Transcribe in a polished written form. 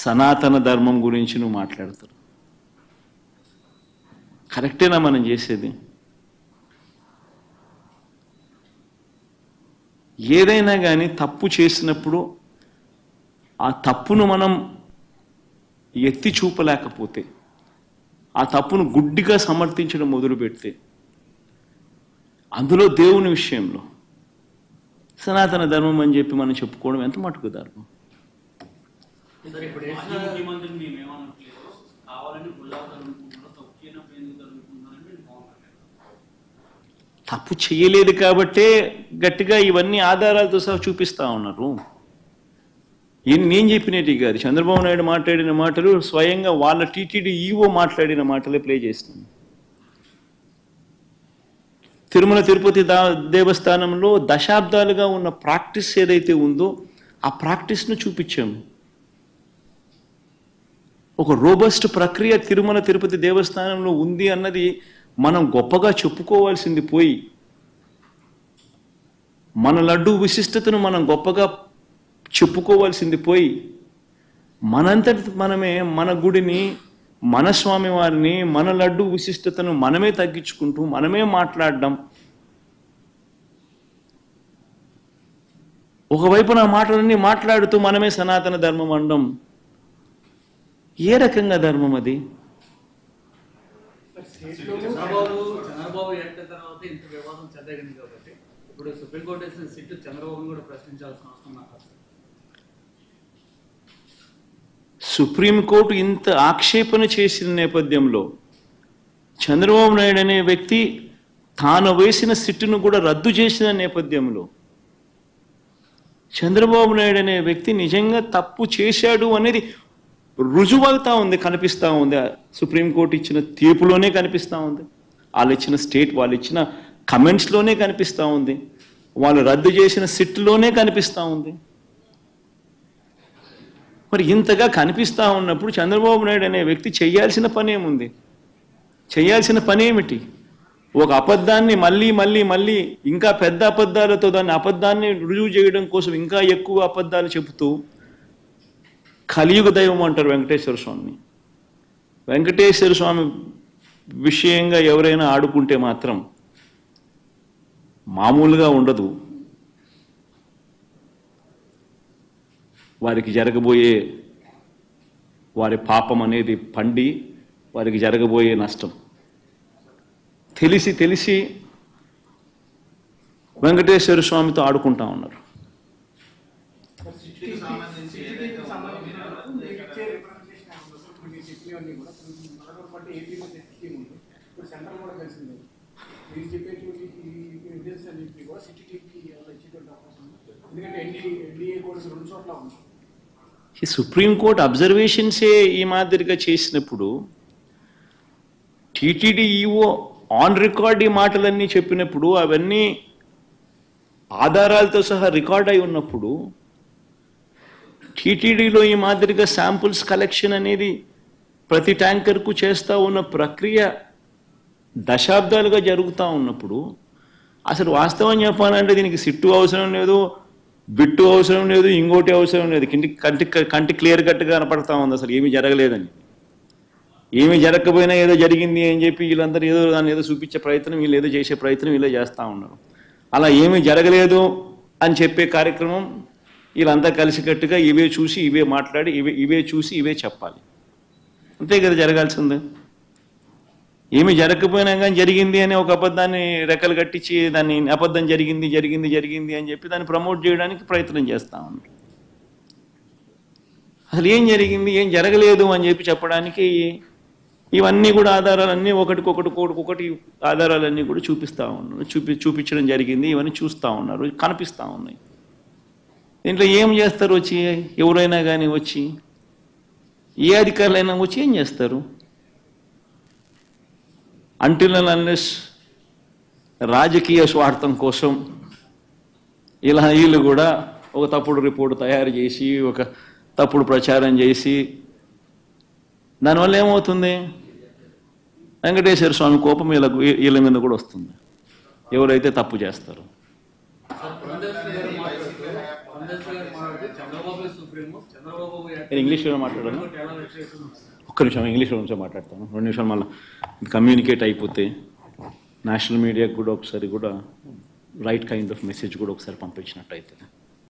సనాతన ధర్మం గురించి నువ్వు మాట్లాడతారు. కరెక్టేనా మనం చేసేది? ఏదైనా కానీ తప్పు చేసినప్పుడు ఆ తప్పును మనం ఎత్తి చూపలేకపోతే, ఆ తప్పును గుడ్డిగా సమర్థించడం మొదలు పెడితే, అందులో దేవుని విషయంలో సనాతన ధర్మం అని చెప్పి మనం చెప్పుకోవడం ఎంత మటుకు ధర్మం? తప్పు చేయలేదు కాబట్టే గట్టిగా ఇవన్నీ ఆధారాలతో సహా చూపిస్తా ఉన్నారు. నేను చెప్పినట్టు కాదు, చంద్రబాబు నాయుడు మాట్లాడిన మాటలు స్వయంగా వాళ్ళ టీటీడీ ఈవో మాట్లాడిన మాటలే ప్లే చేస్తుంది. తిరుమల తిరుపతి దేవస్థానంలో దశాబ్దాలుగా ఉన్న ప్రాక్టీస్ ఏదైతే ఉందో ఆ ప్రాక్టీస్ను చూపించాము. ఒక రోబస్ట్ ప్రక్రియ తిరుమల తిరుపతి దేవస్థానంలో ఉంది అన్నది మనం గొప్పగా చెప్పుకోవాల్సింది పోయి, మన లడ్డు విశిష్టతను మనం గొప్పగా చెప్పుకోవాల్సింది పోయి, మనంతటి మనమే మన గుడిని, మన స్వామి వారిని, మన లడ్డు విశిష్టతను మనమే తగ్గించుకుంటూ మనమే మాట్లాడడం, ఒకవైపున మాటలన్నీ మాట్లాడుతూ మనమే సనాతన ధర్మం అనడం ఏ రకంగా ధర్మం అది? చంద్రబాబు ఎట్ల తర్వాత ఇంత వివాదం చెందగింది కాబట్టి ఇప్పుడు సుప్రీంకోర్టు వేసిన సిట్ చంద్రబాబును కూడా ప్రశ్నించాల్సిన అవసరం నాకు. సుప్రీంకోర్టు ఇంత ఆక్షేపణ చేసిన నేపథ్యంలో చంద్రబాబు నాయుడు అనే వ్యక్తి తాను వేసిన సిట్టును కూడా రద్దు చేసిన నేపథ్యంలో చంద్రబాబు నాయుడు అనే వ్యక్తి నిజంగా తప్పు చేశాడు అనేది రుజువవుతా ఉంది, కనిపిస్తూ ఉంది. సుప్రీంకోర్టు ఇచ్చిన తీర్పులోనే కనిపిస్తూ ఉంది, వాళ్ళు ఇచ్చిన కమెంట్స్లోనే కనిపిస్తూ ఉంది, వాళ్ళు రద్దు చేసిన సిట్లోనే కనిపిస్తూ ఉంది. మరి ఇంతగా కనిపిస్తూ ఉన్నప్పుడు చంద్రబాబు నాయుడు అనే వ్యక్తి చేయాల్సిన పని ఏముంది? చేయాల్సిన పని ఏమిటి? ఒక అబద్ధాన్ని మళ్ళీ మళ్ళీ మళ్ళీ ఇంకా పెద్ద అబద్ధాలతో దాన్ని అబద్ధాన్ని రుజువు చేయడం కోసం ఇంకా ఎక్కువ అబద్ధాలు చెబుతూ కలియుగ దైవం అంటారు వెంకటేశ్వర స్వామిని. వెంకటేశ్వర స్వామి విషయంగా ఎవరైనా ఆడుకుంటే మాత్రం మామూలుగా ఉండదు. వారికి జరగబోయే వారి పాపం అనేది పండి వారికి జరగబోయే నష్టం తెలిసి తెలిసి వెంకటేశ్వర స్వామితో ఆడుకుంటా ఉన్నారు. ఈ సుప్రీంకోర్టు అబ్జర్వేషన్సే ఈ మాదిరిగా చేసినప్పుడు టీటీడీ ఈవో ఆన్ రికార్డ్ ఈ మాటలన్నీ చెప్పినప్పుడు అవన్నీ ఆధారాలతో సహా రికార్డ్ అయి ఉన్నప్పుడు టీటీడీలో ఈ మాదిరిగా శాంపుల్స్ కలెక్షన్ అనేది ప్రతి ట్యాంకర్కు చేస్తూ ఉన్న ప్రక్రియ దశాబ్దాలుగా జరుగుతూ ఉన్నప్పుడు అసలు వాస్తవం చెప్పాలంటే దీనికి సిట్టు అవసరం లేదు, బిట్టు అవసరం లేదు, ఇంకోటి అవసరం లేదు. కంటి క్లియర్ కట్గా కనపడతా ఉంది అసలు ఏమీ జరగలేదని. ఏమీ జరగకపోయినా ఏదో జరిగింది అని చెప్పి వీళ్ళందరూ ఏదో దాన్ని ఏదో చూపించే ప్రయత్నం, వీళ్ళు ఏదో చేసే ప్రయత్నం వీళ్ళే చేస్తూ ఉన్నారు. అలా ఏమీ జరగలేదు అని చెప్పే కార్యక్రమం వీళ్ళంతా కలిసికట్టుగా ఇవే చూసి ఇవే మాట్లాడి ఇవే చూసి ఇవే చెప్పాలి. అంతే కదా జరగాల్సిందే. ఏమి జరగకపోయినా కానీ జరిగింది అని ఒక అబద్ధాన్ని రెక్కలు కట్టించి దాన్ని అబద్ధం జరిగింది జరిగింది జరిగింది అని చెప్పి దాన్ని ప్రమోట్ చేయడానికి ప్రయత్నం చేస్తూ ఉన్నారు. అసలు ఏం జరిగింది ఏం జరగలేదు అని చెప్పి చెప్పడానికి ఇవన్నీ కూడా ఆధారాలన్నీ ఒకటికొకటి ఆధారాలన్నీ కూడా చూపిస్తూ ఉన్నారు, చూపించడం జరిగింది. ఇవన్నీ చూస్తూ ఉన్నారు, కనిపిస్తూ ఉన్నాయి. దీంట్లో ఏం చేస్తారు? వచ్చి ఎవరైనా కానీ వచ్చి ఏ అధికారులైనా వచ్చి ఏం చేస్తారు? అంటిల్ అండ్ అన్లెస్ రాజకీయ స్వార్థం కోసం ఇలా వీళ్ళు కూడా ఒక తప్పుడు రిపోర్టు తయారు చేసి ఒక తప్పుడు ప్రచారం చేసి దానివల్ల ఏమవుతుంది? వెంకటేశ్వర స్వామి కోపం వీళ్ళ మీద కూడా వస్తుంది ఎవరైతే తప్పు చేస్తారో. చంద్రబాబు సుప్రీమో, చంద్రబాబు నేను ఇంగ్లీష్లో మాట్లాడాను. ఎలా వ్యతిరేకం ఒక్క నిమిషం ఇంగ్లీష్లో నుంచో మాట్లాడతాను, 2 నిమిషాలు మళ్ళీ కమ్యూనికేట్ అయిపోతే నేషనల్ మీడియాకి కూడా ఒకసారి కూడా రైట్ కైండ్ ఆఫ్ మెసేజ్ కూడా ఒకసారి పంపించినట్టు అవుతుంది.